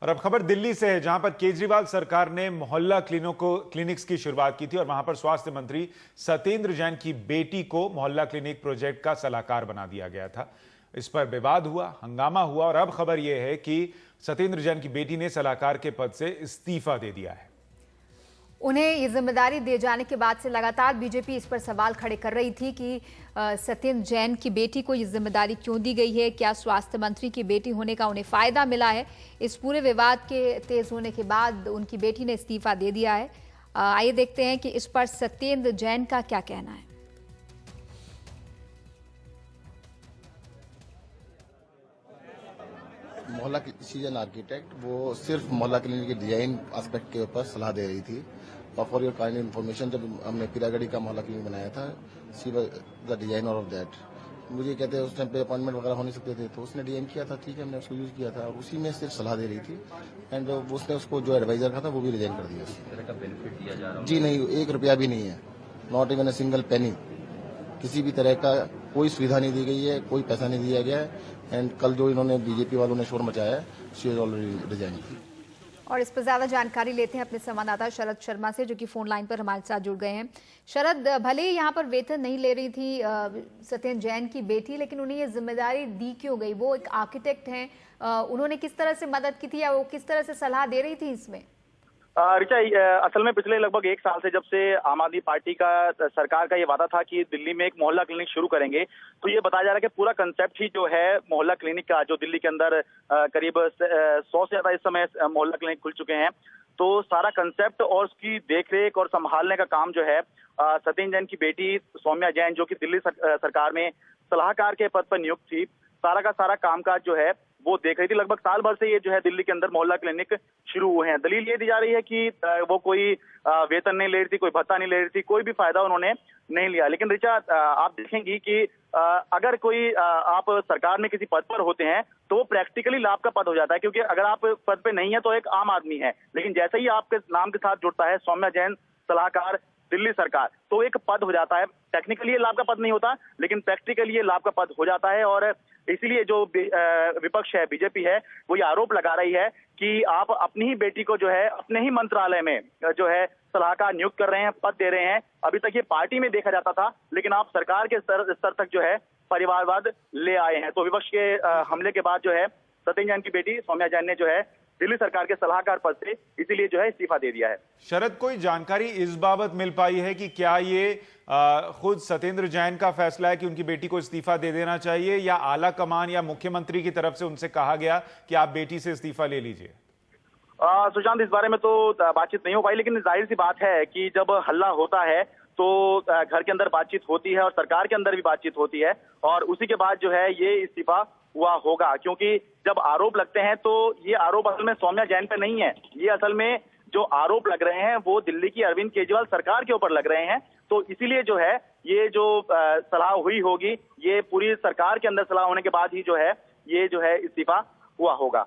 और अब खबर दिल्ली से है, जहां पर केजरीवाल सरकार ने मोहल्ला क्लिनिक्स की शुरुआत की थी और वहां पर स्वास्थ्य मंत्री सत्येंद्र जैन की बेटी को मोहल्ला क्लिनिक प्रोजेक्ट का सलाहकार बना दिया गया था। इस पर विवाद हुआ, हंगामा हुआ और अब खबर यह है कि सत्येंद्र जैन की बेटी ने सलाहकार के पद से इस्तीफा दे दिया है। उन्हें ये जिम्मेदारी दिए जाने के बाद से लगातार बीजेपी इस पर सवाल खड़े कर रही थी कि सत्येंद्र जैन की बेटी को ये जिम्मेदारी क्यों दी गई है, क्या स्वास्थ्य मंत्री की बेटी होने का उन्हें फायदा मिला है। इस पूरे विवाद के तेज होने के बाद उनकी बेटी ने इस्तीफा दे दिया है। आइए देखते हैं कि इस पर सत्येंद्र जैन का क्या कहना है। मोहल्ला सीजन आर्किटेक्ट वो सिर्फ मोहल्ला क्लिनिक के डिजाइन एस्पेक्ट के ऊपर सलाह दे रही थी। और फॉर योर काइंड इन्फॉर्मेशन, जब हमने पीरागढ़ी का मोहल्ला क्लिनिक बनाया था, she was the designer of that. मुझे कहते हैं उस टाइम पे अपॉइंटमेंट वगैरह हो नहीं सकते थे, तो उसने डिजाइन किया था, ठीक है, हमने उसको यूज किया था और उसी में सिर्फ सलाह दे रही थी। एंड उसने उसको जो एडवाइजर का था वो भी रिजाइन कर दिया। बेनिफिट दिया जा रहा है? जी नहीं, 1 रुपया भी नहीं है, not even a single penny. किसी भी तरह का कोई सुविधा नहीं दी गई है, कोई पैसा नहीं दिया गया है। एंड कल जो इन्होंने बीजेपी वालों ने शोर मचाया है, शी इज ऑलरेडी रिजाइन। और इस पर ज्यादा जानकारी लेते हैं अपने संवाददाता शरद शर्मा से, जो कि फोन लाइन पर हमारे साथ जुड़ गए हैं। शरद, भले ही यहाँ पर वेतन नहीं ले रही थी सत्येंद्र जैन की बेटी, लेकिन उन्हें ये जिम्मेदारी दी क्यों गई? वो एक आर्किटेक्ट हैं, उन्होंने किस तरह से मदद की थी या वो किस तरह से सलाह दे रही थी इसमें? ऋचा, असल में पिछले लगभग 1 साल से जब से आम आदमी पार्टी का सरकार का ये वादा था कि दिल्ली में एक मोहल्ला क्लिनिक शुरू करेंगे, तो ये बताया जा रहा है कि पूरा कंसेप्ट ही जो है मोहल्ला क्लिनिक का, जो दिल्ली के अंदर करीब 100 से ज्यादा इस समय मोहल्ला क्लिनिक खुल चुके हैं, तो सारा कंसेप्ट और उसकी देखरेख और संभालने का काम जो है सत्येंद्र जैन की बेटी सौम्या जैन, जो कि दिल्ली सरकार में सलाहकार के पद पर नियुक्त थी, सारा का सारा कामकाज जो है वो देख रही थी। लगभग साल भर से ये जो है दिल्ली के अंदर मोहल्ला क्लिनिक शुरू हुए हैं। दलील ये दी जा रही है कि वो कोई वेतन नहीं ले रही थी, कोई भत्ता नहीं ले रही थी, कोई भी फायदा उन्होंने नहीं लिया। लेकिन ऋचा, आप देखेंगी कि अगर कोई आप सरकार में किसी पद पर होते हैं तो वो प्रैक्टिकली लाभ का पद हो जाता है, क्योंकि अगर आप पद पे नहीं है तो एक आम आदमी है, लेकिन जैसे ही आपके नाम के साथ जुड़ता है सौम्या जैन सलाहकार दिल्ली सरकार, तो एक पद हो जाता है। टेक्निकली ये लाभ का पद नहीं होता, लेकिन प्रैक्टिकली ये लाभ का पद हो जाता है। और इसीलिए जो विपक्ष है, बीजेपी है, वो ये आरोप लगा रही है कि आप अपनी ही बेटी को जो है अपने ही मंत्रालय में जो है सलाहकार नियुक्त कर रहे हैं, पद दे रहे हैं। अभी तक ये पार्टी में देखा जाता था, लेकिन आप सरकार के स्तर तक जो है परिवारवाद ले आए हैं। तो विपक्ष के हमले के बाद जो है सत्येंद्र जैन की बेटी सौम्या जैन ने जो है दिल्ली सरकार के सलाहकार पद से इसीलिए जो है इस्तीफा दे दिया है। शरद, कोई जानकारी इस बाबत मिल पाई है कि क्या ये खुद सत्येंद्र जैन का फैसला है कि उनकी बेटी को इस्तीफा दे देना चाहिए, या आला कमान या मुख्यमंत्री की तरफ से उनसे कहा गया कि आप बेटी से इस्तीफा ले लीजिए? सुशांत, इस बारे में तो बातचीत नहीं हो पाई, लेकिन जाहिर सी बात है कि जब हल्ला होता है तो घर के अंदर बातचीत होती है और सरकार के अंदर भी बातचीत होती है, और उसी के बाद जो है ये इस्तीफा हुआ होगा। क्योंकि जब आरोप लगते हैं तो ये आरोप असल में सौम्या जैन पे नहीं है, ये असल में जो आरोप लग रहे हैं वो दिल्ली की अरविंद केजरीवाल सरकार के ऊपर लग रहे हैं। तो इसीलिए जो है ये जो सलाह हुई होगी, ये पूरी सरकार के अंदर सलाह होने के बाद ही जो है ये जो है इस्तीफा हुआ होगा।